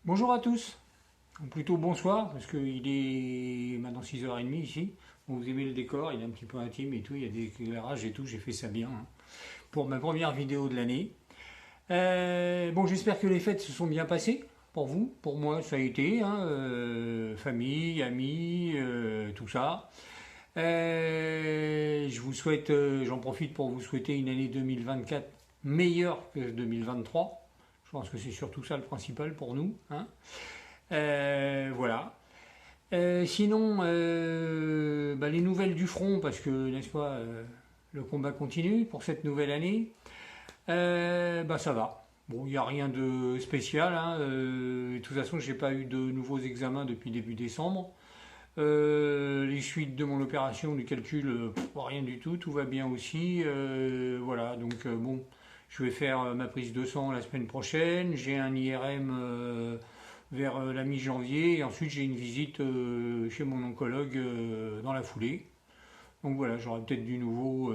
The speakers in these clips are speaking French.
Bonjour à tous, ou plutôt bonsoir, parce qu'il est maintenant 6h30 ici. Bon, vous aimez le décor, il est un petit peu intime et tout, il y a des éclairages et tout, j'ai fait ça bien pour ma première vidéo de l'année. Bon, j'espère que les fêtes se sont bien passées pour vous, pour moi ça a été, famille, amis, tout ça. Je vous souhaite, j'en profite pour vous souhaiter une année 2024 meilleure que 2023. Je pense que c'est surtout ça le principal pour nous, hein. Voilà. Sinon, les nouvelles du front, parce que, n'est-ce pas, le combat continue pour cette nouvelle année. Ça va. Bon, il n'y a rien de spécial, hein. De toute façon, j'ai pas eu de nouveaux examens depuis début décembre. Les suites de mon opération, du calcul, rien du tout, tout va bien aussi. Voilà, donc bon, je vais faire ma prise de sang la semaine prochaine. J'ai un IRM vers la mi-janvier et ensuite j'ai une visite chez mon oncologue dans la foulée. Donc voilà, j'aurai peut-être du nouveau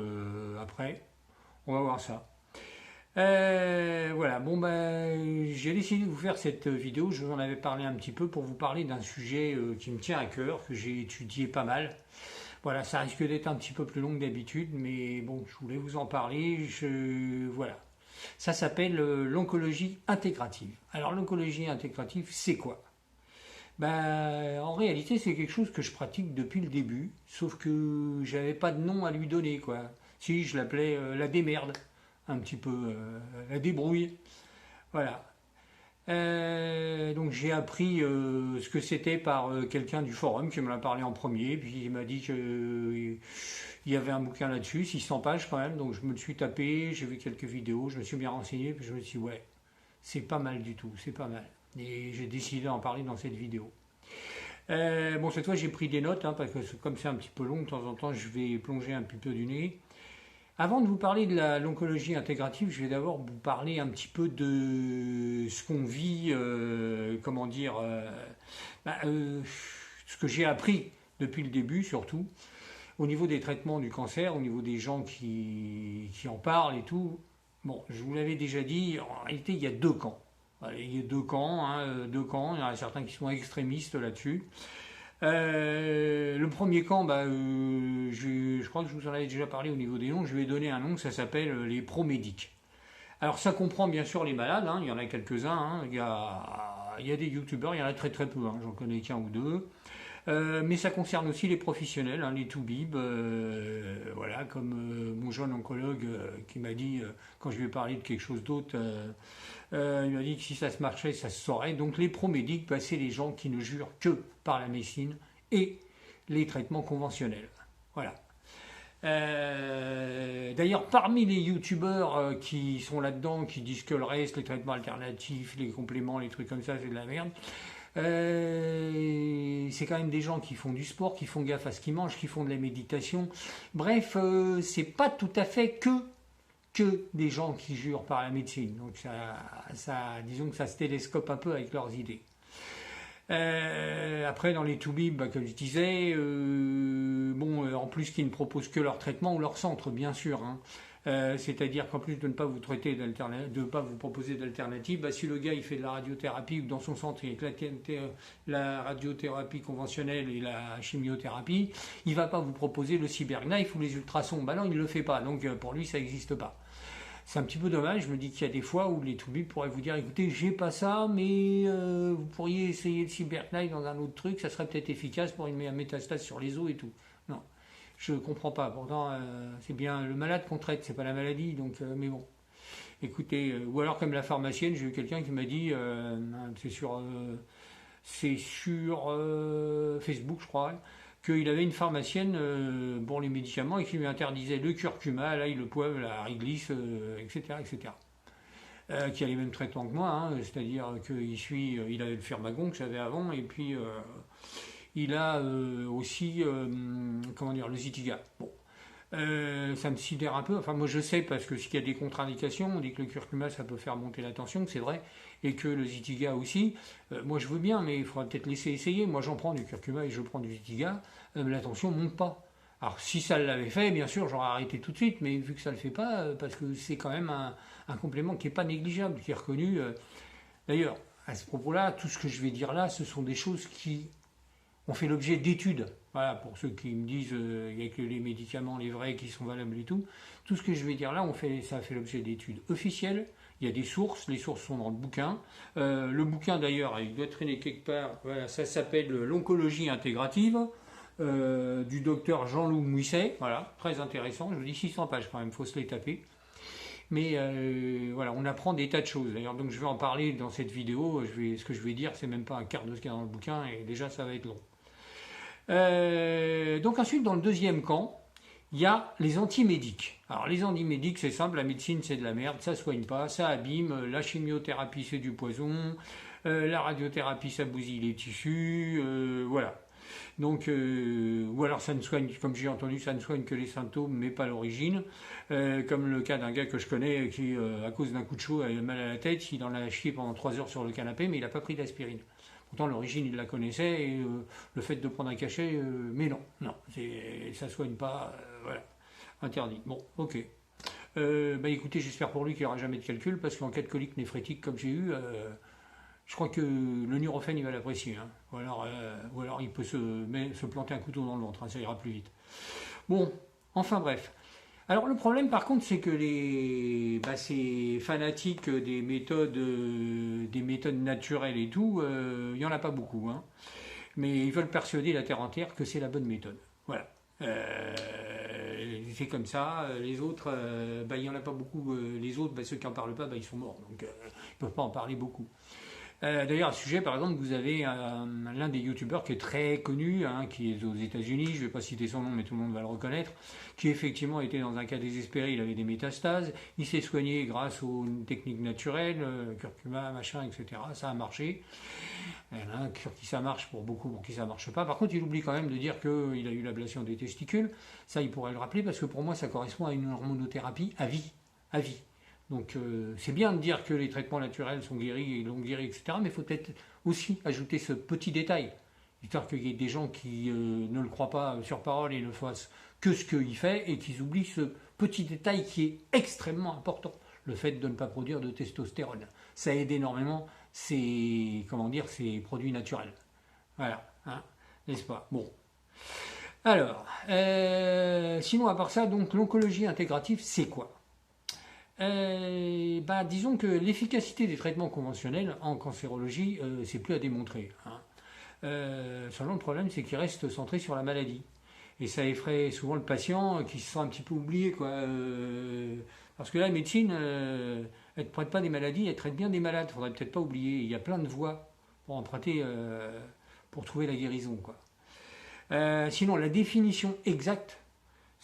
après. On va voir ça. Voilà, bon j'ai décidé de vous faire cette vidéo, je vous en avais parlé un petit peu pour vous parler d'un sujet qui me tient à cœur, que j'ai étudié pas mal. Voilà, ça risque d'être un petit peu plus long que d'habitude, mais bon, je voulais vous en parler, voilà. Ça s'appelle l'oncologie intégrative. Alors l'oncologie intégrative, c'est quoi? En réalité, c'est quelque chose que je pratique depuis le début, sauf que j'avais pas de nom à lui donner, quoi. Si, je l'appelais la démerde, un petit peu la débrouille. Voilà. Donc j'ai appris ce que c'était par quelqu'un du forum qui me l'a parlé en premier, puis il m'a dit qu'il y avait un bouquin là-dessus, 600 pages quand même, donc je me le suis tapé, j'ai vu quelques vidéos, je me suis bien renseigné, puis je me suis dit ouais, c'est pas mal du tout, c'est pas mal. Et j'ai décidé d'en parler dans cette vidéo. Bon, cette fois j'ai pris des notes, parce que comme c'est un petit peu long, de temps en temps je vais plonger un petit peu du nez. Avant de vous parler de l'oncologie intégrative, je vais d'abord vous parler un petit peu de ce qu'on vit, ce que j'ai appris depuis le début surtout, au niveau des traitements du cancer, au niveau des gens qui en parlent et tout. Bon, je vous l'avais déjà dit, en réalité il y a deux camps. Il y a deux camps, deux camps, il y en a certains qui sont extrémistes là-dessus. Le premier camp, je crois que je vous en avais déjà parlé au niveau des noms, je vais donner un nom, ça s'appelle les promédics. Alors ça comprend bien sûr les malades, il y en a quelques-uns, il y a des youtubeurs, il y en a très très peu, j'en connais qu'un ou deux. Mais ça concerne aussi les professionnels, les toubibs, voilà, comme mon jeune oncologue qui m'a dit, quand je lui ai parlé de quelque chose d'autre, il m'a dit que si ça se marchait, ça se saurait. Donc les promédics, c'est les gens qui ne jurent que par la médecine et les traitements conventionnels. Voilà. D'ailleurs, parmi les youtubeurs qui sont là-dedans, qui disent que le reste, les traitements alternatifs, les compléments, les trucs comme ça, c'est de la merde, c'est quand même des gens qui font du sport, qui font gaffe à ce qu'ils mangent, qui font de la méditation. Bref, c'est pas tout à fait que des gens qui jurent par la médecine. Donc disons que ça se télescope un peu avec leurs idées. Après, dans les toubibs, comme je disais, en plus qu'ils ne proposent que leur traitement ou leur centre, bien sûr. C'est-à-dire qu'en plus de ne pas vous traiter de ne pas vous proposer d'alternative, si le gars il fait de la radiothérapie ou que dans son centre il y a la radiothérapie conventionnelle et la chimiothérapie, il ne va pas vous proposer le cyberknife ou les ultrasons. Non, il ne le fait pas, donc pour lui ça n'existe pas. C'est un petit peu dommage, je me dis qu'il y a des fois où les toubibs pourraient vous dire écoutez, j'ai pas ça, mais vous pourriez essayer le cyberknife dans un autre truc, ça serait peut-être efficace pour une métastase sur les os et tout. Non, je comprends pas. Pourtant, c'est bien le malade qu'on traite, c'est pas la maladie, donc mais bon. Écoutez, ou alors comme la pharmacienne, j'ai eu quelqu'un qui m'a dit, c'est sur Facebook, je crois, qu'il avait une pharmacienne pour les médicaments et qui lui interdisait le curcuma, l'ail, le poivre, la réglisse, etc., etc. Qui a les mêmes traitements que moi, c'est-à-dire il avait le Firmagon que j'avais avant, et puis il a aussi, le Zytiga. Bon. Ça me sidère un peu, enfin moi je sais parce que s'il y a des contre-indications, on dit que le curcuma ça peut faire monter la tension, c'est vrai, et que le Zytiga aussi, moi je veux bien, mais il faudra peut-être laisser essayer, moi j'en prends du curcuma et je prends du Zytiga, la tension ne monte pas. Alors si ça l'avait fait, bien sûr j'aurais arrêté tout de suite, mais vu que ça ne le fait pas, parce que c'est quand même un complément qui n'est pas négligeable, qui est reconnu, d'ailleurs, à ce propos-là, tout ce que je vais dire là, ce sont des choses qui ont fait l'objet d'études. Voilà, pour ceux qui me disent il n'y a que les médicaments, les vrais, qui sont valables et tout. Tout ce que je vais dire là, ça a fait l'objet d'études officielles. Il y a des sources, les sources sont dans le bouquin. Le bouquin d'ailleurs, il doit traîner quelque part. Voilà, ça s'appelle L'oncologie intégrative du docteur Jean-Loup Mouisset. Voilà, très intéressant. Je vous dis 600 pages quand même, il faut se les taper. Mais voilà, on apprend des tas de choses. D'ailleurs, donc je vais en parler dans cette vidéo. Ce que je vais dire, c'est même pas un quart de ce qu'il y a dans le bouquin, et déjà ça va être long. Donc ensuite, dans le deuxième camp, il y a les antimédiques. Alors les antimédiques, c'est simple, la médecine c'est de la merde, ça soigne pas, ça abîme, la chimiothérapie c'est du poison, la radiothérapie ça bousille les tissus, voilà. Donc, ou alors ça ne soigne, comme j'ai entendu, ça ne soigne que les symptômes, mais pas l'origine. Comme le cas d'un gars que je connais qui, à cause d'un coup de chaud, a eu mal à la tête, il en a chié pendant 3 heures sur le canapé, mais il n'a pas pris d'aspirine. Pourtant, l'origine, il la connaissait, et le fait de prendre un cachet, mais non, ça soigne pas, voilà, interdit. Bon, ok. Écoutez, j'espère pour lui qu'il n'y aura jamais de calcul, parce qu'en cas de colique néphrétique comme j'ai eu, je crois que le Nurofen, il va l'apprécier. Hein. Ou alors il peut se planter un couteau dans le ventre, hein, ça ira plus vite. Bon, enfin bref. Alors le problème par contre, c'est que ces fanatiques des méthodes naturelles et tout, il n'y en a pas beaucoup. Hein. Mais ils veulent persuader la terre entière que c'est la bonne méthode. Voilà. C'est comme ça. Les autres, il n'y en a pas beaucoup. Les autres, ceux qui n'en parlent pas, ils sont morts. Donc ils ne peuvent pas en parler beaucoup. D'ailleurs, à ce sujet, par exemple, vous avez l'un des youtubeurs qui est très connu, hein, qui est aux États-Unis, je ne vais pas citer son nom, mais tout le monde va le reconnaître, qui effectivement était dans un cas désespéré, il avait des métastases, il s'est soigné grâce aux techniques naturelles, curcuma, machin, etc. Ça a marché. Il y en a un sur qui ça marche, pour beaucoup pour qui ça ne marche pas. Par contre, il oublie quand même de dire qu'il a eu l'ablation des testicules. Ça, il pourrait le rappeler, parce que pour moi, ça correspond à une hormonothérapie à vie. À vie. Donc c'est bien de dire que les traitements naturels sont guéris et longue guéris, etc. Mais il faut peut-être aussi ajouter ce petit détail, histoire qu'il y ait des gens qui ne le croient pas sur parole et ne fassent que ce qu'il fait, et qu'ils oublient ce petit détail qui est extrêmement important, le fait de ne pas produire de testostérone. Ça aide énormément ces produits naturels. Voilà, hein, n'est-ce pas? Bon. Alors, sinon à part ça, donc l'oncologie intégrative, c'est quoi? Disons que l'efficacité des traitements conventionnels en cancérologie, c'est plus à démontrer. Hein. Seulement le problème, c'est qu'ils restent centrés sur la maladie. Et ça effraie souvent le patient qui se sent un petit peu oublié, quoi. Parce que là, la médecine, elle ne traite pas des maladies, elle traite bien des malades. Il ne faudrait peut-être pas oublier. Il y a plein de voies pour emprunter, pour trouver la guérison, quoi. Sinon, la définition exacte,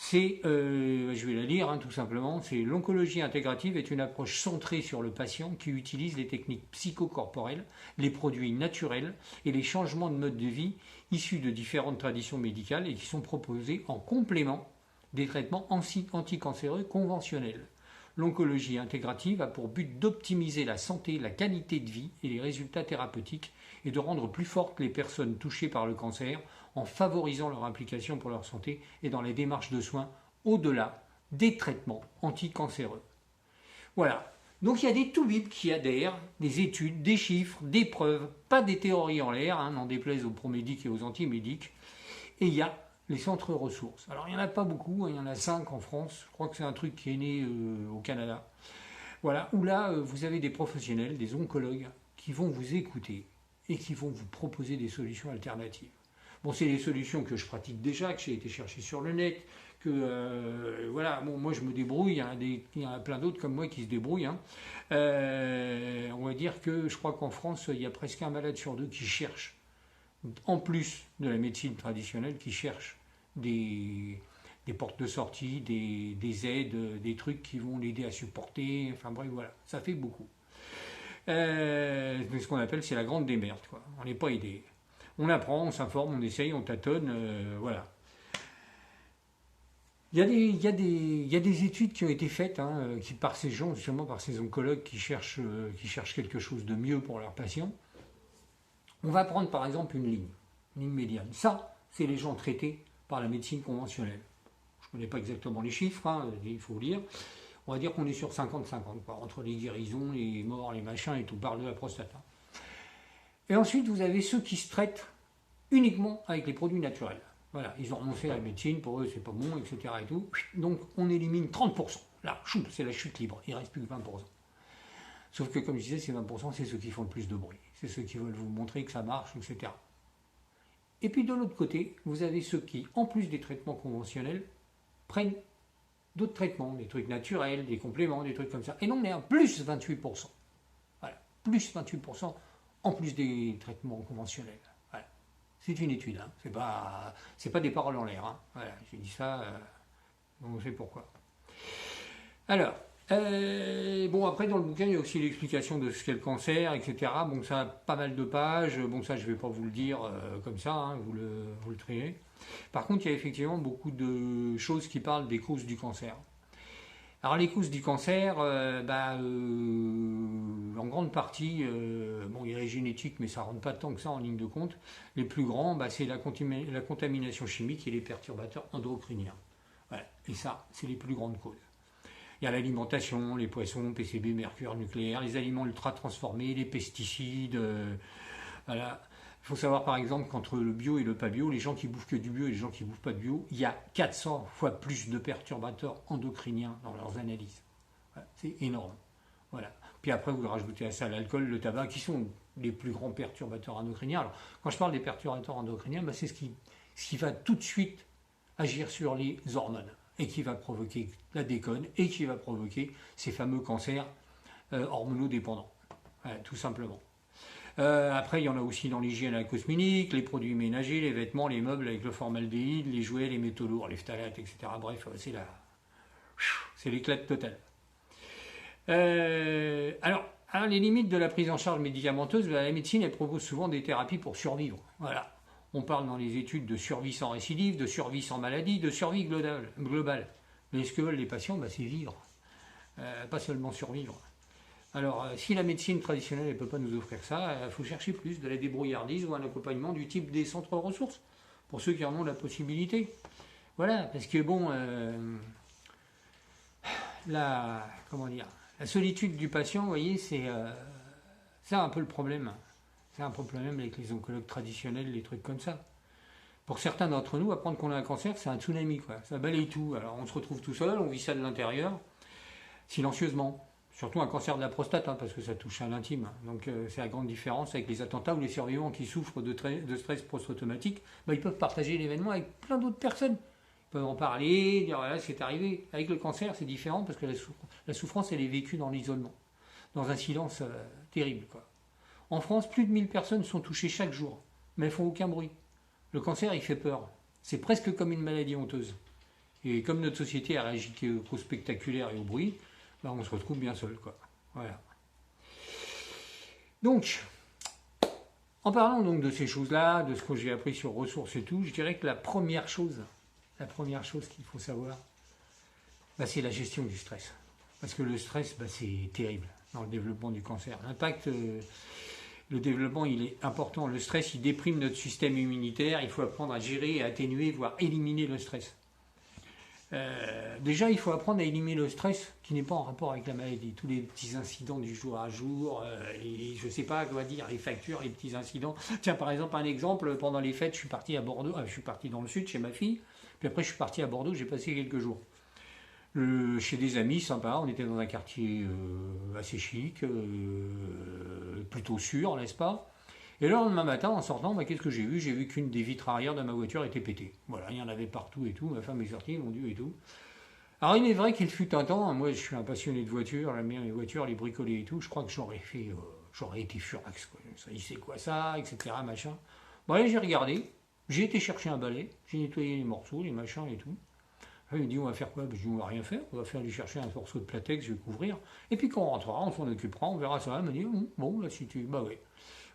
c'est, je vais la lire tout simplement, c'est l'oncologie intégrative est une approche centrée sur le patient qui utilise les techniques psychocorporelles, les produits naturels et les changements de mode de vie issus de différentes traditions médicales et qui sont proposés en complément des traitements anticancéreux conventionnels. L'oncologie intégrative a pour but d'optimiser la santé, la qualité de vie et les résultats thérapeutiques et de rendre plus fortes les personnes touchées par le cancer en favorisant leur implication pour leur santé et dans les démarches de soins au-delà des traitements anticancéreux. Voilà. Donc il y a des toubibs qui adhèrent, des études, des chiffres, des preuves, pas des théories en l'air, n'en déplaise aux promédiques et aux antimédiques. Et il y a les centres ressources. Alors il n'y en a pas beaucoup, il y en a 5 en France, je crois que c'est un truc qui est né au Canada. Voilà, où là vous avez des professionnels, des oncologues, qui vont vous écouter et qui vont vous proposer des solutions alternatives. Bon, c'est des solutions que je pratique déjà, que j'ai été chercher sur le net, que moi je me débrouille, il y en a plein d'autres comme moi qui se débrouillent. Hein. On va dire que je crois qu'en France, il y a presque un malade sur 2 qui cherche, en plus de la médecine traditionnelle, qui cherche des portes de sortie, des aides, des trucs qui vont l'aider à supporter, enfin bref, voilà, ça fait beaucoup. Ce qu'on appelle, c'est la grande démerde, quoi. On n'est pas aidé. On apprend, on s'informe, on essaye, on tâtonne, voilà. Il y a des études qui ont été faites par ces gens, justement par ces oncologues qui cherchent quelque chose de mieux pour leurs patients. On va prendre par exemple une ligne médiane. Ça, c'est les gens traités par la médecine conventionnelle. Je ne connais pas exactement les chiffres, il faut lire. On va dire qu'on est sur 50-50, entre les guérisons, les morts, les machins et tout, parle de la prostate. Et ensuite, vous avez ceux qui se traitent uniquement avec les produits naturels. Voilà, ils ont renoncé à la médecine, pour eux c'est pas bon, etc. Et tout. Donc on élimine 30%. Là, c'est la chute libre, il ne reste plus que 20%. Sauf que comme je disais, ces 20%, c'est ceux qui font le plus de bruit. C'est ceux qui veulent vous montrer que ça marche, etc. Et puis de l'autre côté, vous avez ceux qui, en plus des traitements conventionnels, prennent d'autres traitements, des trucs naturels, des compléments, des trucs comme ça. Et non, on est à plus 28%. Voilà, plus 28% en plus des traitements conventionnels. Voilà. C'est une étude, hein. C'est pas des paroles en l'air. Hein. Voilà, j'ai dit ça, on sait pourquoi. Alors, bon, après, dans le bouquin, il y a aussi l'explication de ce qu'est le cancer, etc. Bon, ça a pas mal de pages. Bon, ça, je ne vais pas vous le dire comme ça, hein, vous le triez. Par contre, il y a effectivement beaucoup de choses qui parlent des causes du cancer. Alors, les causes du cancer, en grande partie, bon, il y a la génétique, mais ça ne rentre pas tant que ça en ligne de compte. Les plus grands, c'est la contamination chimique et les perturbateurs endocriniens. Voilà. Et ça, c'est les plus grandes causes. Il y a l'alimentation, les poissons, PCB, mercure, nucléaire, les aliments ultra transformés, les pesticides. Voilà. Il faut savoir par exemple qu'entre le bio et le pas bio, les gens qui bouffent que du bio et les gens qui ne bouffent pas de bio, il y a 400 fois plus de perturbateurs endocriniens dans leurs analyses. Voilà. C'est énorme. Voilà. Puis après, vous rajoutez à ça l'alcool, le tabac, qui sont les plus grands perturbateurs endocriniens. Alors, quand je parle des perturbateurs endocriniens, c'est ce qui va tout de suite agir sur les hormones et qui va provoquer la déconne et qui va provoquer ces fameux cancers hormonodépendants, voilà, tout simplement. Après, il y en a aussi dans l'hygiène et la cosmétique, les produits ménagers, les vêtements, les meubles avec le formaldéhyde, les jouets, les métaux lourds, les phtalates, etc. Bref, c'est l'éclat total. Alors, les limites de la prise en charge médicamenteuse, la médecine, elle propose souvent des thérapies pour survivre. Voilà. On parle dans les études de survie sans récidive, de survie sans maladie, de survie globale. Mais ce que veulent les patients, c'est vivre, pas seulement survivre. Alors, si la médecine traditionnelle ne peut pas nous offrir ça, il faut chercher plus de la débrouillardise ou un accompagnement du type des centres ressources, pour ceux qui en ont la possibilité. Voilà, parce que bon, la solitude du patient, vous voyez, c'est un peu le problème. C'est un peu le problème avec les oncologues traditionnels, les trucs comme ça. Pour certains d'entre nous, apprendre qu'on a un cancer, c'est un tsunami, quoi. Ça balaye tout. Alors on se retrouve tout seul, on vit ça de l'intérieur, silencieusement. Surtout un cancer de la prostate, hein, parce que ça touche à l'intime. Donc c'est la grande différence avec les attentats où les survivants qui souffrent de stress post-traumatique, ils peuvent partager l'événement avec plein d'autres personnes. Ils peuvent en parler, dire voilà ce qui est arrivé. Avec le cancer, c'est différent parce que la souffrance, elle est vécue dans l'isolement, dans un silence terrible, quoi. En France, plus de 1000 personnes sont touchées chaque jour, mais elles font aucun bruit. Le cancer, il fait peur. C'est presque comme une maladie honteuse. Et comme notre société a réagi qu'au spectaculaire et au bruit, on se retrouve bien seul, quoi. Voilà. Donc, en parlant donc de ces choses-là, de ce que j'ai appris sur ressources et tout, je dirais que la première chose qu'il faut savoir, c'est la gestion du stress. Parce que le stress, c'est terrible dans le développement du cancer. L'impact, le développement, il est important. Le stress, il déprime notre système immunitaire. Il faut apprendre à gérer, et à atténuer, voire éliminer le stress. Déjà, il faut apprendre à éliminer le stress qui n'est pas en rapport avec la maladie. Tous les petits incidents du jour à jour, je ne sais pas quoi dire, les factures, les petits incidents. Tiens, par exemple, un exemple, pendant les fêtes, je suis parti à Bordeaux, je suis parti dans le sud chez ma fille, puis après je suis parti à Bordeaux, j'ai passé quelques jours. Chez des amis sympas, on était dans un quartier assez chic, plutôt sûr, n'est-ce pas? Et le lendemain matin, en sortant, qu'est-ce que j'ai vu? J'ai vu qu'une des vitres arrière de ma voiture était pétée. Voilà, il y en avait partout et tout. Ma femme est sortie, mon Dieu, et tout. Alors, il est vrai qu'il fut un temps, moi je suis un passionné de voitures, j'aime bien les voitures, les bricoler et tout. Je crois que j'aurais été furax, quoi. Ça, il sait quoi ça, etc. Machin. Bon, allez, j'ai regardé. J'ai été chercher un balai, j'ai nettoyé les morceaux, les machins et tout. Il me dit, on va faire quoi? Je dis, on va rien faire, on va aller chercher un morceau de platex, je vais couvrir. Et puis quand on rentrera, on s'en occupera, on verra ça. Elle me dit, bon, là, si tu. Oui.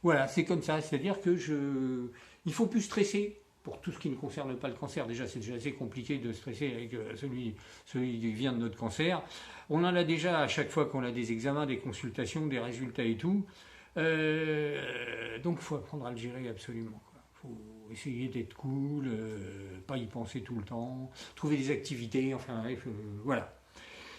Voilà, c'est comme ça, c'est-à-dire que il ne faut plus stresser pour tout ce qui ne concerne pas le cancer. Déjà, c'est déjà assez compliqué de stresser avec celui qui vient de notre cancer. On en a déjà à chaque fois qu'on a des examens, des consultations, des résultats et tout. Donc, il faut apprendre à le gérer absolument. Il faut essayer d'être cool, pas y penser tout le temps, trouver des activités, enfin, bref, voilà.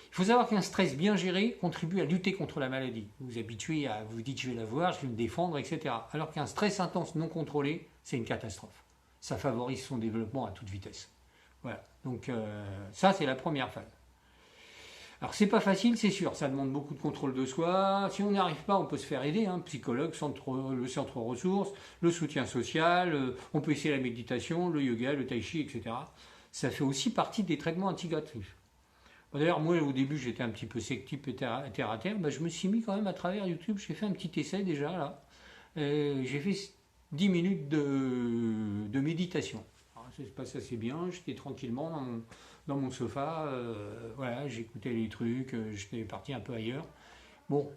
Il Il faut savoir qu'un stress bien géré contribue à lutter contre la maladie. Vous vous habituez à vous dites je vais la voir, je vais me défendre, etc. Alors qu'un stress intense non contrôlé, c'est une catastrophe. Ça favorise son développement à toute vitesse. Voilà. Donc ça, c'est la première phase. Alors c'est pas facile, c'est sûr, ça demande beaucoup de contrôle de soi. Si on n'y arrive pas, on peut se faire aider, psychologue, le centre ressources, le soutien social, on peut essayer la méditation, le yoga, le tai chi, etc. Ça fait aussi partie des traitements intégratifs. D'ailleurs, moi au début j'étais un petit peu sectique et terre à terre, je me suis mis quand même à travers YouTube, j'ai fait un petit essai déjà là. J'ai fait 10 minutes de méditation. Alors, ça se passe assez bien, j'étais tranquillement dans mon sofa, voilà, j'écoutais les trucs, j'étais parti un peu ailleurs. Bon,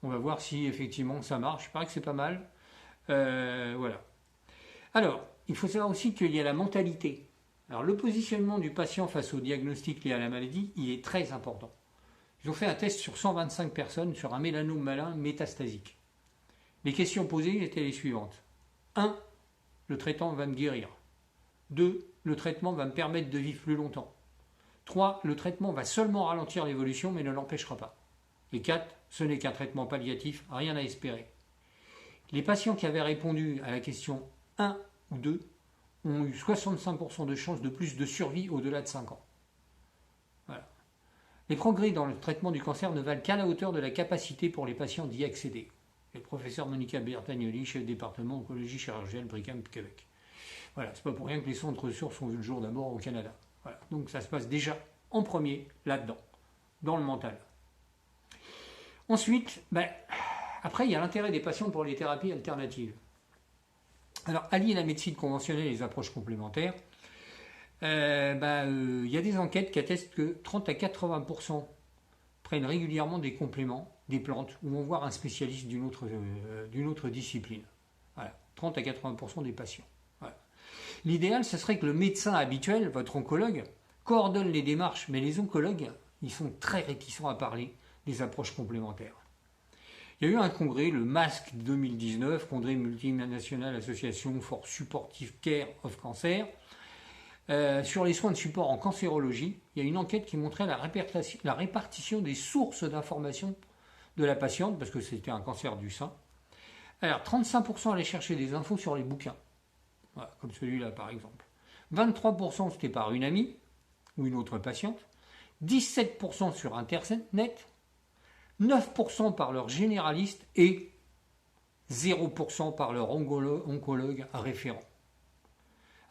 on va voir si effectivement ça marche, il paraît que c'est pas mal. Voilà. Alors, il faut savoir aussi qu'il y a la mentalité. Alors, le positionnement du patient face au diagnostic lié à la maladie, il est très important. Ils ont fait un test sur 125 personnes sur un mélanome malin métastasique. Les questions posées étaient les suivantes. 1. Le traitement va me guérir. 2. Le traitement va me permettre de vivre plus longtemps. 3. Le traitement va seulement ralentir l'évolution mais ne l'empêchera pas. Et 4. Ce n'est qu'un traitement palliatif, rien à espérer. Les patients qui avaient répondu à la question 1 ou 2 ont eu 65% de chances de plus de survie au-delà de 5 ans. Voilà. Les progrès dans le traitement du cancer ne valent qu'à la hauteur de la capacité pour les patients d'y accéder. Le professeur Monica Bertagnoli, chef département oncologie chirurgienne Brigham, Québec. Voilà, c'est pas pour rien que les centres ressources ont vu le jour d'abord au Canada. Voilà. Donc ça se passe déjà en premier là-dedans, dans le mental. Ensuite, après il y a l'intérêt des patients pour les thérapies alternatives. Alors, allier la médecine conventionnelle et les approches complémentaires, il y a des enquêtes qui attestent que 30 à 80% prennent régulièrement des compléments, des plantes, ou vont voir un spécialiste d'une autre discipline. Voilà, 30 à 80% des patients. Voilà. L'idéal, ce serait que le médecin habituel, votre oncologue, coordonne les démarches, mais les oncologues, ils sont très réticents à parler des approches complémentaires. Il y a eu un congrès, le MASC 2019, Congrès multinational association for supportive care of cancer, sur les soins de support en cancérologie. Il y a une enquête qui montrait la répartition des sources d'information de la patiente, parce que c'était un cancer du sein. Alors, 35% allaient chercher des infos sur les bouquins, voilà, comme celui-là par exemple. 23% c'était par une amie ou une autre patiente. 17% sur Internet. 9% par leur généraliste et 0% par leur oncologue référent.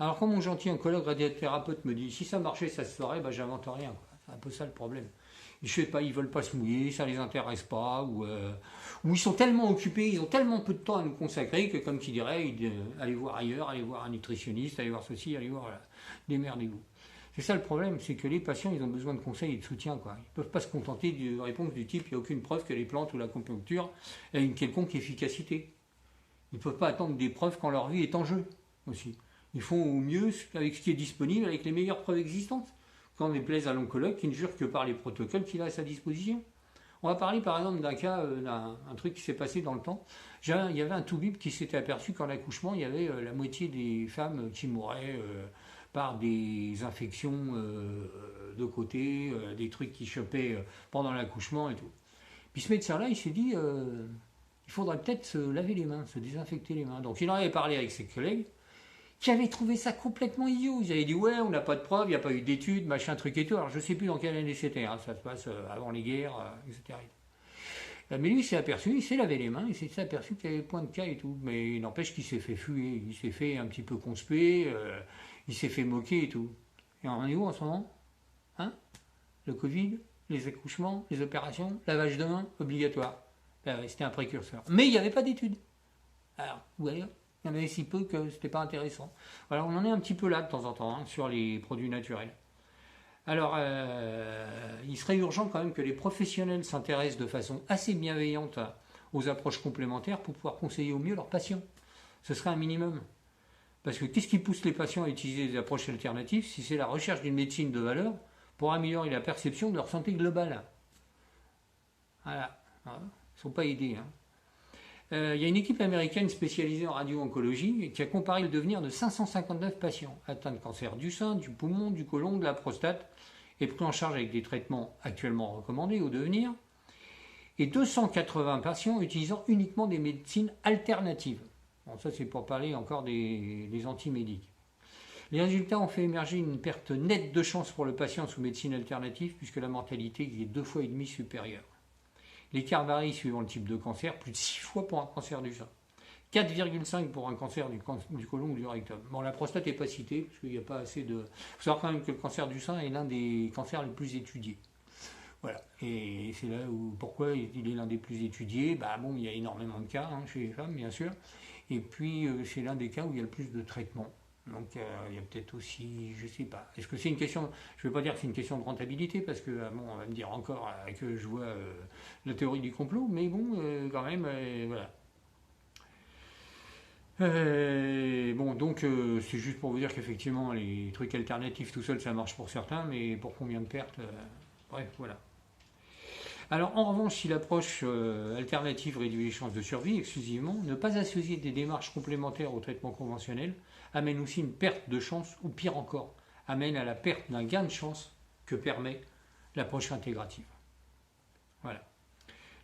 Alors quand mon gentil oncologue radiothérapeute me dit si ça marchait, ça se ferait, j'invente rien, quoi. C'est un peu ça le problème. Je sais pas, ils veulent pas se mouiller, ça les intéresse pas, ou ils sont tellement occupés, ils ont tellement peu de temps à nous consacrer que comme qui dirait, allez voir ailleurs, allez voir un nutritionniste, allez voir ceci, allez voir, voilà, démerdez-vous. C'est ça le problème, c'est que les patients, ils ont besoin de conseils et de soutien, quoi. Ils ne peuvent pas se contenter de réponses du type « il n'y a aucune preuve que les plantes ou l'acupuncture aient une quelconque efficacité ». Ils ne peuvent pas attendre des preuves quand leur vie est en jeu, aussi. Ils font au mieux avec ce qui est disponible, avec les meilleures preuves existantes. Quand on déplaise à l'oncologue qui ne jure que par les protocoles qu'il a à sa disposition. On va parler par exemple d'un cas, d'un truc qui s'est passé dans le temps. Il y avait un toubib qui s'était aperçu qu'en accouchement, il y avait la moitié des femmes qui mouraient par des infections de côté, des trucs qui chopaient pendant l'accouchement et tout. Puis ce médecin-là, il s'est dit, il faudrait peut-être se laver les mains, se désinfecter les mains. Donc il en avait parlé avec ses collègues, qui avaient trouvé ça complètement idiot. Ils avaient dit, ouais, on n'a pas de preuves, il n'y a pas eu d'études, machin, truc et tout. Alors je ne sais plus dans quelle année c'était, ça se passe avant les guerres, etc. Mais lui, il s'est aperçu, il s'est lavé les mains, il s'est aperçu qu'il y avait point de cas et tout. Mais il n'empêche qu'il s'est fait fuir, il s'est fait un petit peu conspuer, il s'est fait moquer et tout. Et on est où en ce moment ? Le Covid, les accouchements, les opérations, lavage de mains, obligatoire. C'était un précurseur. Mais il n'y avait pas d'études. Alors, vous voyez, il y en avait si peu que c'était pas intéressant. Voilà, on en est un petit peu là de temps en temps, sur les produits naturels. Alors, il serait urgent quand même que les professionnels s'intéressent de façon assez bienveillante aux approches complémentaires pour pouvoir conseiller au mieux leurs patients. Ce serait un minimum. Parce que qu'est-ce qui pousse les patients à utiliser des approches alternatives si c'est la recherche d'une médecine de valeur pour améliorer la perception de leur santé globale. Voilà. Ils ne sont pas aidés. Il y a une équipe américaine spécialisée en radio-oncologie qui a comparé le devenir de 559 patients atteints de cancer du sein, du poumon, du côlon, de la prostate est pris en charge avec des traitements actuellement recommandés au devenir, et 280 patients utilisant uniquement des médecines alternatives. Bon, ça c'est pour parler encore des antimédiques. Les résultats ont fait émerger une perte nette de chance pour le patient sous médecine alternative, puisque la mortalité y est 2,5 fois supérieure. L'écart varie suivant le type de cancer, plus de 6 fois pour un cancer du sein. 4,5 pour un cancer du côlon ou du rectum. Bon, la prostate n'est pas citée, parce qu'il n'y a pas assez de... Il faut savoir quand même que le cancer du sein est l'un des cancers les plus étudiés. Voilà. Et c'est là où, pourquoi il est l'un des plus étudiés. Bah bon, il y a énormément de cas chez les femmes, bien sûr. Et puis, c'est l'un des cas où il y a le plus de traitements. Donc, il y a peut-être aussi, je ne sais pas. Est-ce que c'est une question, je ne vais pas dire que c'est une question de rentabilité, parce que, bon, on va me dire encore que je vois la théorie du complot, mais bon, quand même, voilà. Bon, donc, c'est juste pour vous dire qu'effectivement, les trucs alternatifs tout seul, ça marche pour certains, mais pour combien de pertes bref, voilà. Alors, en revanche, si l'approche alternative réduit les chances de survie exclusivement, ne pas associer des démarches complémentaires au traitement conventionnel amène aussi une perte de chance, ou pire encore, amène à la perte d'un gain de chance que permet l'approche intégrative. Voilà.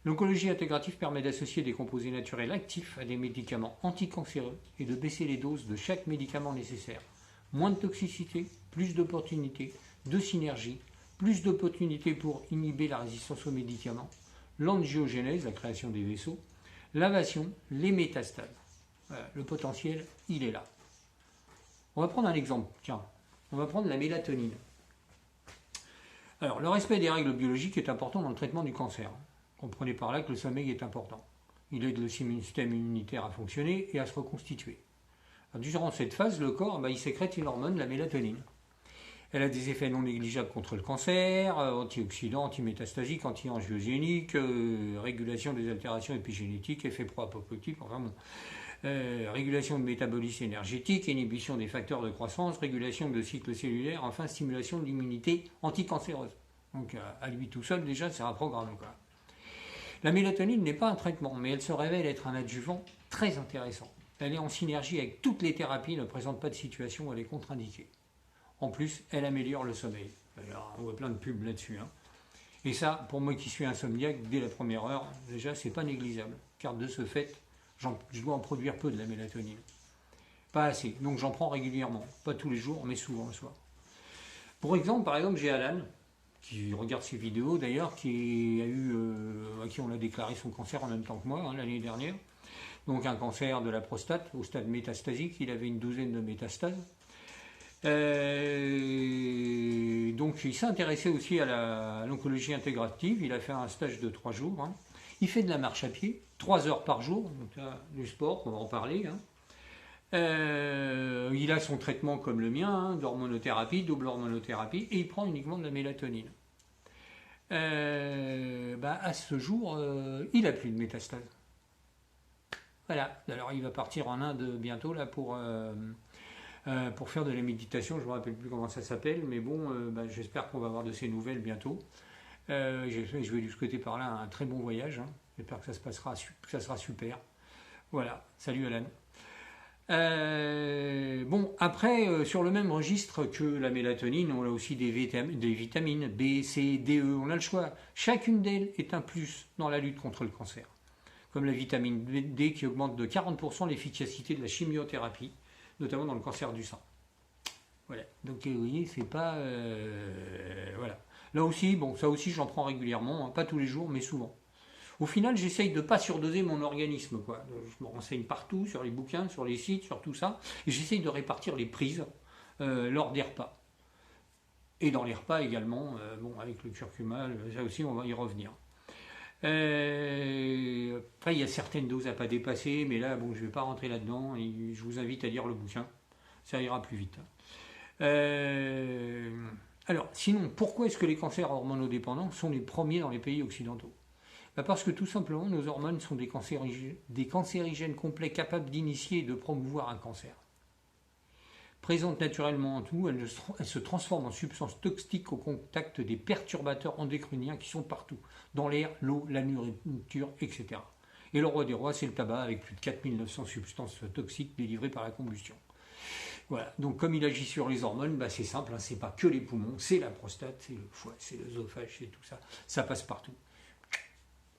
L'oncologie intégrative permet d'associer des composés naturels actifs à des médicaments anticancéreux et de baisser les doses de chaque médicament nécessaire. Moins de toxicité, plus d'opportunités, de synergie, plus d'opportunités pour inhiber la résistance aux médicaments, l'angiogénèse, la création des vaisseaux, l'invasion, les métastases. Voilà, le potentiel, il est là. On va prendre un exemple, tiens, on va prendre la mélatonine. Alors, le respect des règles biologiques est important dans le traitement du cancer. Comprenez par là que le sommeil est important. Il aide le système immunitaire à fonctionner et à se reconstituer. Alors, durant cette phase, le corps, il sécrète une hormone, la mélatonine. Elle a des effets non négligeables contre le cancer, antioxydant, antimétastasique, anti-angiogénique, régulation des altérations épigénétiques, effet pro-apoptotique, enfin bon, régulation de métabolisme énergétique, inhibition des facteurs de croissance, régulation de cycle cellulaire, enfin stimulation de l'immunité anticancéreuse. Donc à lui tout seul, déjà, c'est un programme, quoi. La mélatonine n'est pas un traitement, mais elle se révèle être un adjuvant très intéressant. Elle est en synergie avec toutes les thérapies, ne présente pas de situation où elle est contre-indiquée. En plus, elle améliore le sommeil. Alors, on voit plein de pubs là-dessus. Et ça, pour moi qui suis insomniaque, dès la première heure, déjà, c'est pas négligeable. Car de ce fait, je dois en produire peu de la mélatonine. Pas assez. Donc j'en prends régulièrement. Pas tous les jours, mais souvent le soir. Par exemple, j'ai Alan, qui regarde ces vidéos d'ailleurs, qui a eu, à qui on a déclaré son cancer en même temps que moi, l'année dernière. Donc un cancer de la prostate au stade métastasique. Il avait une 12aine de métastases. Donc il s'est intéressé aussi à l'oncologie intégrative. Il a fait un stage de 3 jours. Il fait de la marche à pied, 3 heures par jour, donc là, du sport, on va en parler. Il a son traitement comme le mien, d'hormonothérapie, double hormonothérapie, et il prend uniquement de la mélatonine. À ce jour, il n'a plus de métastase. Voilà, alors il va partir en Inde bientôt là pour faire de la méditation, je ne me rappelle plus comment ça s'appelle, mais bon, j'espère qu'on va avoir de ses nouvelles bientôt. Je vais lui souhaiter par là un très bon voyage. J'espère que ça sera super. Voilà, salut Alan. Après, sur le même registre que la mélatonine, on a aussi des vitamines B, C, D, E, on a le choix. Chacune d'elles est un plus dans la lutte contre le cancer. Comme la vitamine D qui augmente de 40% l'efficacité de la chimiothérapie, notamment dans le cancer du sein. Voilà, donc vous voyez, c'est pas... voilà. Là aussi, ça aussi j'en prends régulièrement, pas tous les jours, mais souvent. Au final, j'essaye de ne pas surdoser mon organisme, quoi. Je me renseigne partout, sur les bouquins, sur les sites, sur tout ça, et j'essaye de répartir les prises lors des repas. Et dans les repas également, avec le curcuma, ça aussi on va y revenir. Après, il y a certaines doses à ne pas dépasser, mais là, je ne vais pas rentrer là-dedans, et je vous invite à lire le bouquin, ça ira plus vite. Alors, sinon, pourquoi est-ce que les cancers hormonodépendants sont les premiers dans les pays occidentaux ? Parce que tout simplement, nos hormones sont des cancérigènes complets capables d'initier et de promouvoir un cancer. Présentes naturellement en tout, elles se transforment en substances toxiques au contact des perturbateurs endocriniens qui sont partout, dans l'air, l'eau, la nourriture, etc. Et le roi des rois, c'est le tabac, avec plus de 4900 substances toxiques délivrées par la combustion. Voilà. Donc comme il agit sur les hormones, bah, c'est simple, hein, c'est pas que les poumons, c'est la prostate, c'est le foie, c'est l'œsophage, c'est tout ça. Ça passe partout.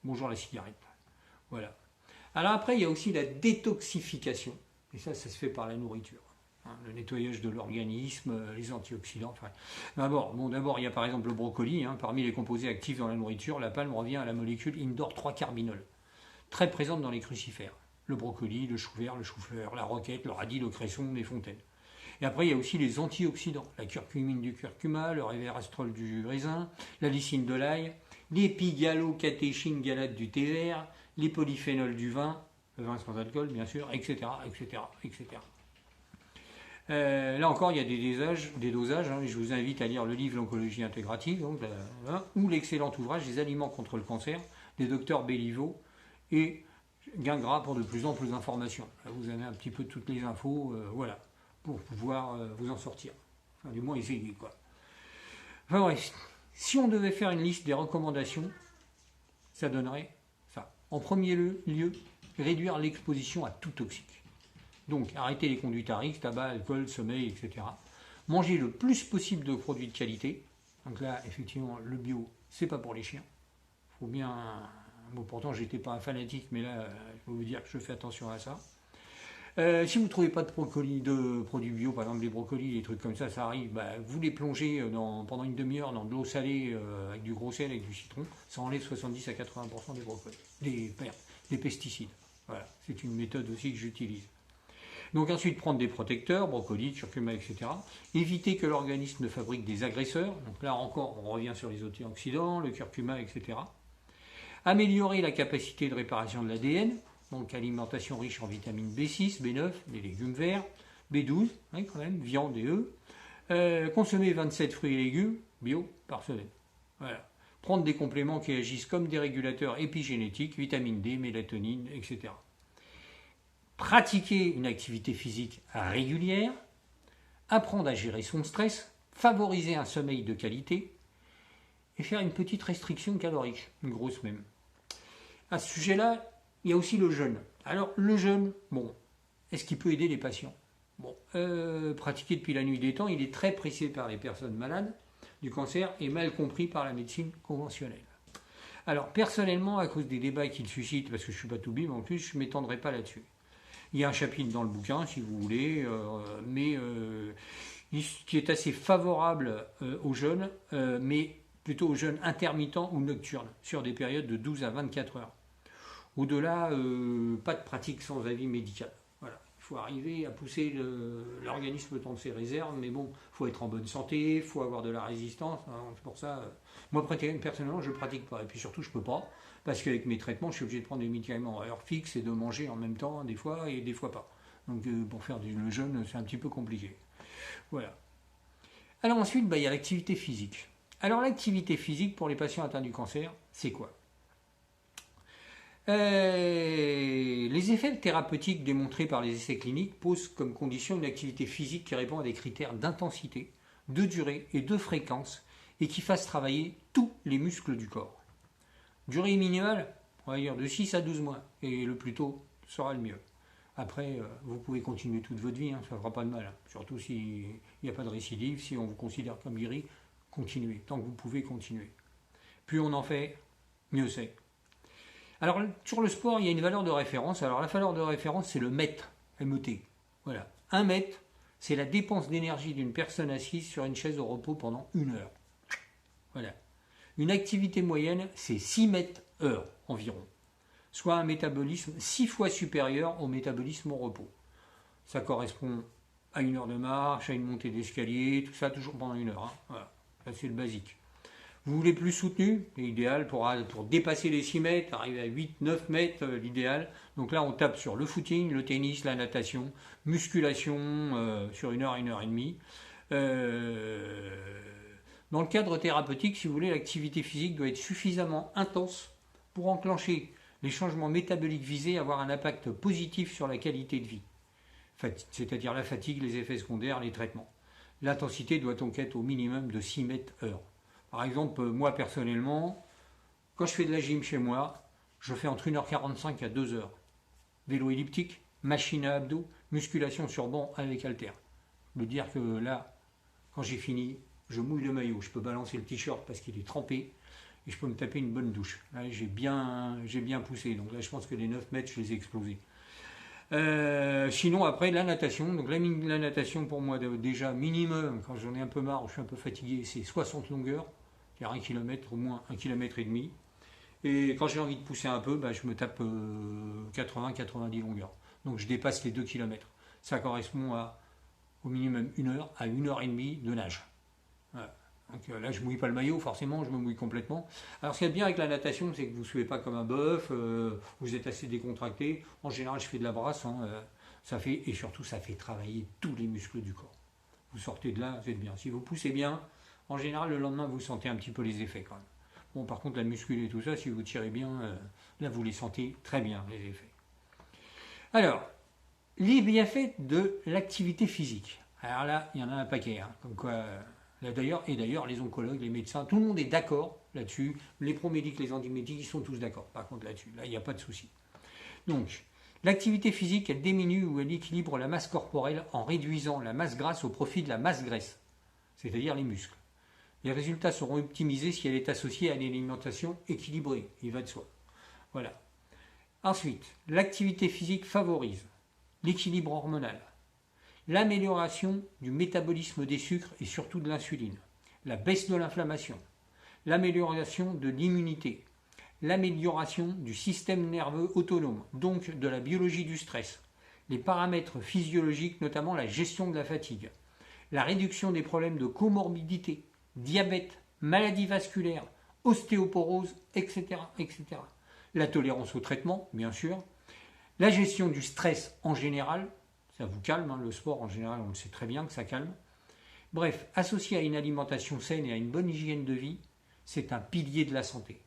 Bonjour la cigarette. Voilà. Alors après, il y a aussi la détoxification. Et ça se fait par la nourriture. Hein, le nettoyage de l'organisme, les antioxydants. Enfin, d'abord, il y a par exemple le brocoli. Hein, parmi les composés actifs dans la nourriture, la palme revient à la molécule indore 3-carbinol, très présente dans les crucifères. Le brocoli, le chou vert, le chou-fleur, la roquette, le radis, le cresson, les fontaines. Et après, il y a aussi les antioxydants. La curcumine du curcuma, le réverastrol du raisin, la lysine de l'ail, l'épigallocatechin galate du thé vert, les polyphénols du vin, le vin sans alcool bien sûr, etc. etc., etc. Là encore, il y a des dosages hein, et je vous invite à lire le livre L'oncologie intégrative donc, ou l'excellent ouvrage Les aliments contre le cancer des docteurs Béliveau et Gingras pour de plus en plus d'informations. Là, vous avez un petit peu toutes les infos, voilà, pour pouvoir vous en sortir. Enfin, du moins essayer quoi. Enfin bref, si on devait faire une liste des recommandations, ça donnerait ça. En premier lieu, réduire l'exposition à tout toxique. Donc, arrêter les conduites à risque, tabac, alcool, sommeil, etc. Manger le plus possible de produits de qualité. Donc là, effectivement, le bio, c'est pas pour les chiens. Faut bien... Bon, pourtant, j'étais pas un fanatique, mais là, je peux vous dire que je fais attention à ça. Si vous ne trouvez pas de produits bio, par exemple les brocolis, des trucs comme ça, ça arrive, bah, vous les plongez pendant une demi-heure dans de l'eau salée avec du gros sel, avec du citron, ça enlève 70 à 80% des brocolis, des pesticides. Voilà, c'est une méthode aussi que j'utilise. Donc ensuite prendre des protecteurs, brocolis, curcuma, etc. Éviter que l'organisme ne fabrique des agresseurs. Donc là encore, on revient sur les antioxydants, le curcuma, etc. Améliorer la capacité de réparation de l'ADN. Donc alimentation riche en vitamine B6, B9, les légumes verts, B12, hein, quand même, viande et œufs. Consommer 27 fruits et légumes bio par semaine. Voilà. Prendre des compléments qui agissent comme des régulateurs épigénétiques, vitamine D, mélatonine, etc. Pratiquer une activité physique régulière, apprendre à gérer son stress, favoriser un sommeil de qualité et faire une petite restriction calorique, une grosse même. À ce sujet-là, il y a aussi le jeûne. Alors le jeûne, bon, est-ce qu'il peut aider les patients? Bon, pratiqué depuis la nuit des temps, il est très apprécié par les personnes malades du cancer et mal compris par la médecine conventionnelle. Alors personnellement, à cause des débats qu'il suscite, parce que je ne suis pas tout bim en plus, je ne m'étendrai pas là-dessus. Il y a un chapitre dans le bouquin, si vous voulez, mais qui est assez favorable aux jeunes, mais plutôt aux jeunes intermittents ou nocturnes, sur des périodes de 12 à 24 heures. Au-delà, pas de pratique sans avis médical. Voilà. Il faut arriver à pousser l'organisme dans ses réserves, mais bon, il faut être en bonne santé, il faut avoir de la résistance. Hein, c'est pour ça, moi personnellement, je ne pratique pas. Et puis surtout, je ne peux pas, parce qu'avec mes traitements, je suis obligé de prendre des médicaments à heure fixe et de manger en même temps, des fois, et des fois pas. Donc pour faire le jeûne, c'est un petit peu compliqué. Voilà. Alors ensuite, il y a l'activité physique. Alors l'activité physique pour les patients atteints du cancer, c'est quoi? Les effets thérapeutiques démontrés par les essais cliniques posent comme condition une activité physique qui répond à des critères d'intensité, de durée et de fréquence et qui fasse travailler tous les muscles du corps. Durée minimale, on va dire de 6 à 12 mois et le plus tôt sera le mieux. Après, vous pouvez continuer toute votre vie, hein, ça ne fera pas de mal. Hein. Surtout s'il n'y a pas de récidive, si on vous considère comme guéri, continuez, tant que vous pouvez continuer. Plus on en fait, mieux c'est. Alors, sur le sport, il y a une valeur de référence. Alors, la valeur de référence, c'est le mètre, M-E-T. Voilà. 1 mètre, c'est la dépense d'énergie d'une personne assise sur une chaise au repos pendant 1 heure. Voilà. Une activité moyenne, c'est 6 mètres heure environ. Soit un métabolisme 6 fois supérieur au métabolisme au repos. Ça correspond à 1 heure de marche, à une montée d'escalier, tout ça toujours pendant 1 heure. Hein. Voilà. Ça, c'est le basique. Vous voulez plus soutenu? L'idéal pour dépasser les 6 mètres, arriver à 8-9 mètres, l'idéal. Donc là, on tape sur le footing, le tennis, la natation, musculation sur 1 heure, 1 heure et demie. Dans le cadre thérapeutique, si vous voulez, l'activité physique doit être suffisamment intense pour enclencher les changements métaboliques visés à avoir un impact positif sur la qualité de vie. C'est-à-dire la fatigue, les effets secondaires, les traitements. L'intensité doit donc être au minimum de 6 mètres heure. Par exemple, moi personnellement, quand je fais de la gym chez moi, je fais entre 1h45 à 2h. Vélo elliptique, machine à abdos, musculation sur banc avec haltère. de dire que là, quand j'ai fini, je mouille le maillot, je peux balancer le t-shirt parce qu'il est trempé, et je peux me taper une bonne douche. Là, j'ai bien poussé, donc là je pense que les 9 mètres, je les ai explosés. Sinon après la natation, donc la natation pour moi déjà minimum, quand j'en ai un peu marre, je suis un peu fatigué, c'est 60 longueurs, c'est-à-dire 1 km, au moins 1 km et demi. Et quand j'ai envie de pousser un peu, bah, je me tape 80-90 longueurs. Donc je dépasse les 2 km. Ça correspond au minimum 1 heure à 1 heure et demie de nage. Voilà. Donc là, je mouille pas le maillot, forcément, je me mouille complètement. Alors, ce qui est bien avec la natation, c'est que vous ne suivez pas comme un bœuf, vous êtes assez décontracté. En général, je fais de la brasse, hein, et surtout, ça fait travailler tous les muscles du corps. Vous sortez de là, vous êtes bien. Si vous poussez bien, en général, le lendemain, vous sentez un petit peu les effets quand même. Bon, par contre, la muscule et tout ça, si vous tirez bien, là, vous les sentez très bien, les effets. Alors, les bienfaits de l'activité physique. Alors là, il y en a un paquet, hein, comme quoi... Là, d'ailleurs, les oncologues, les médecins, tout le monde est d'accord là-dessus. Les promédics, les antimédics, ils sont tous d'accord. Par contre, là-dessus, là, il n'y a pas de souci. Donc, l'activité physique, elle diminue ou elle équilibre la masse corporelle en réduisant la masse grasse au profit de la masse graisse, c'est-à-dire les muscles. Les résultats seront optimisés si elle est associée à une alimentation équilibrée. Il va de soi. Voilà. Ensuite, l'activité physique favorise l'équilibre hormonal, l'amélioration du métabolisme des sucres et surtout de l'insuline, la baisse de l'inflammation, l'amélioration de l'immunité, l'amélioration du système nerveux autonome, donc de la biologie du stress, les paramètres physiologiques, notamment la gestion de la fatigue, la réduction des problèmes de comorbidité, diabète, maladies vasculaires, ostéoporose, etc., etc. La tolérance au traitement, bien sûr, la gestion du stress en général, ça vous calme, hein, le sport en général, on le sait très bien que ça calme. Bref, associé à une alimentation saine et à une bonne hygiène de vie, c'est un pilier de la santé.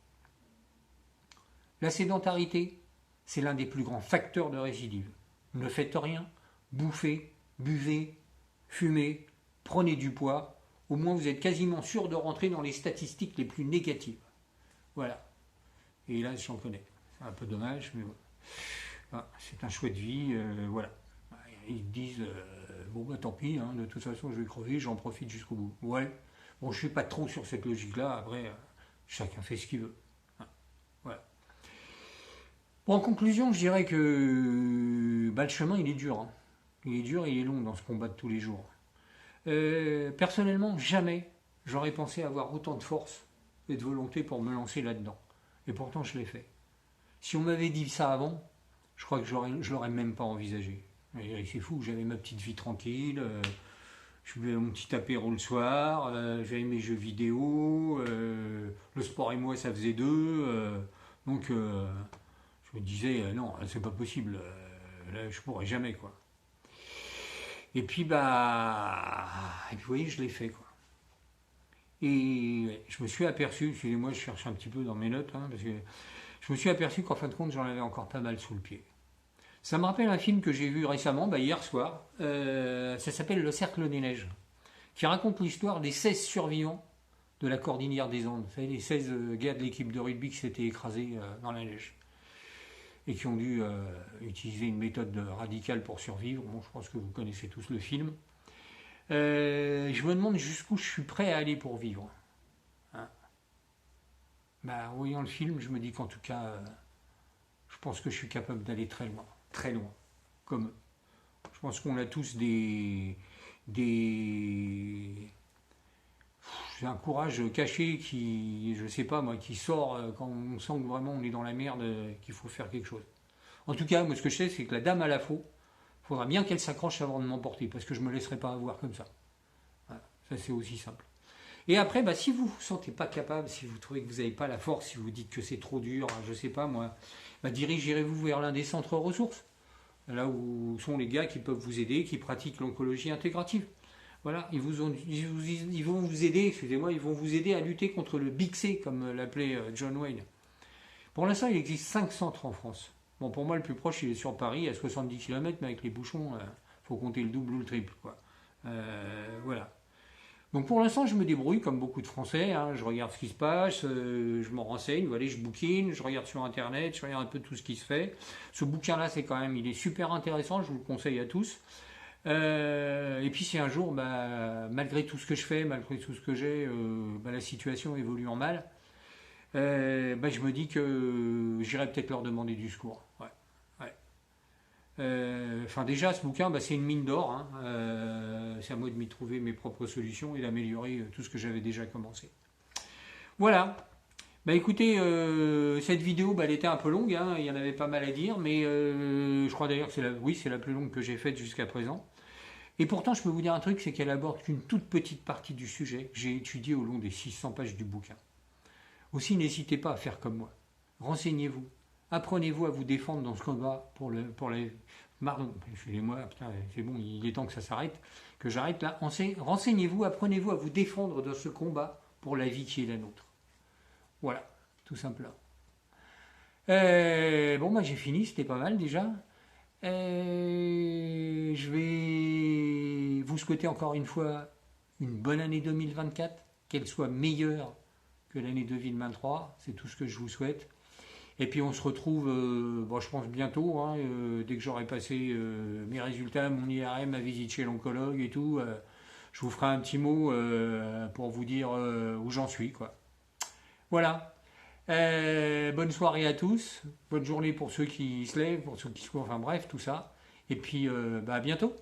La sédentarité, c'est l'un des plus grands facteurs de récidive. Ne faites rien, bouffez, buvez, fumez, prenez du poids, au moins vous êtes quasiment sûr de rentrer dans les statistiques les plus négatives. Voilà. Et là, j'en connais. C'est un peu dommage, mais bon. Ah, c'est un chouette de vie, voilà. Ils disent, bon bah tant pis, hein, de toute façon je vais crever, j'en profite jusqu'au bout. Ouais, bon je ne suis pas trop sur cette logique-là, après, chacun fait ce qu'il veut. Hein, voilà. Bon, en conclusion, je dirais que bah, le chemin il est dur. Hein. Il est dur et il est long dans ce combat de tous les jours. Personnellement, jamais j'aurais pensé avoir autant de force et de volonté pour me lancer là-dedans. Et pourtant je l'ai fait. Si on m'avait dit ça avant, je crois que je ne l'aurais même pas envisagé. Et c'est fou, j'avais ma petite vie tranquille, je buvais mon petit apéro le soir, j'avais mes jeux vidéo, le sport et moi ça faisait deux, donc je me disais non, c'est pas possible, là je pourrais jamais quoi. Et puis vous voyez, je l'ai fait quoi. Et je me suis aperçu, excusez-moi je cherche un petit peu dans mes notes, hein, parce que je me suis aperçu qu'en fin de compte j'en avais encore pas mal sous le pied. Ça me rappelle un film que j'ai vu récemment, hier soir, ça s'appelle Le Cercle des Neiges, qui raconte l'histoire des 16 survivants de la Cordillère des Andes. Vous savez, les 16 gars de l'équipe de rugby qui s'étaient écrasés dans la neige et qui ont dû utiliser une méthode radicale pour survivre. Bon, je pense que vous connaissez tous le film. Je me demande jusqu'où je suis prêt à aller pour vivre. Hein. En voyant le film, je me dis qu'en tout cas, je pense que je suis capable d'aller très loin. Très loin, comme eux. Je pense qu'on a tous c'est un courage caché qui, je sais pas moi, qui sort quand on sent que vraiment on est dans la merde, qu'il faut faire quelque chose. En tout cas, moi ce que je sais, c'est que la dame à la faux, il faudra bien qu'elle s'accroche avant de m'emporter, parce que je me laisserai pas avoir comme ça. Voilà. Ça c'est aussi simple. Et après, si vous ne vous sentez pas capable, si vous trouvez que vous n'avez pas la force, si vous dites que c'est trop dur, je sais pas moi, dirigez-vous vers l'un des centres ressources, là où sont les gars qui peuvent vous aider, qui pratiquent l'oncologie intégrative. Voilà, ils vont vous aider, excusez-moi, ils vont vous aider à lutter contre le Big C, comme l'appelait John Wayne. Pour l'instant, il existe 5 centres en France. Bon, pour moi, le plus proche, il est sur Paris, à 70 km, mais avec les bouchons, faut compter le double ou le triple, quoi. Voilà. Donc pour l'instant, je me débrouille comme beaucoup de Français, hein. Je regarde ce qui se passe, je me renseigne, voilà, je bouquine, je regarde sur Internet, je regarde un peu tout ce qui se fait. Ce bouquin-là, il est super intéressant, je vous le conseille à tous. Et puis si un jour, malgré tout ce que je fais, malgré tout ce que j'ai, la situation évolue en mal, je me dis que j'irai peut-être leur demander du secours. Ouais, ouais. Enfin déjà, ce bouquin, c'est une mine d'or, hein. C'est à moi de m'y trouver mes propres solutions et d'améliorer tout ce que j'avais déjà commencé. Voilà. Écoutez, cette vidéo, elle était un peu longue, hein, il y en avait pas mal à dire, mais je crois d'ailleurs que c'est la plus longue que j'ai faite jusqu'à présent. Et pourtant, je peux vous dire un truc, c'est qu'elle aborde qu'une toute petite partie du sujet que j'ai étudié au long des 600 pages du bouquin. Aussi, n'hésitez pas à faire comme moi. Renseignez-vous. Apprenez-vous à vous défendre dans ce combat pour les... Pardon, excusez-moi, putain, c'est bon, il est temps que ça s'arrête, que j'arrête là. Renseignez-vous, apprenez-vous à vous défendre dans ce combat pour la vie qui est la nôtre. Voilà, tout simplement. J'ai fini, c'était pas mal déjà. Je vais vous souhaiter encore une fois une bonne année 2024, qu'elle soit meilleure que l'année 2023, c'est tout ce que je vous souhaite. Et puis on se retrouve, je pense bientôt, hein, dès que j'aurai passé mes résultats, mon IRM, ma visite chez l'oncologue et tout, je vous ferai un petit mot pour vous dire où j'en suis, quoi. Voilà. Bonne soirée à tous, bonne journée pour ceux qui se lèvent, pour ceux qui se courent, enfin bref, tout ça. Et puis à bientôt.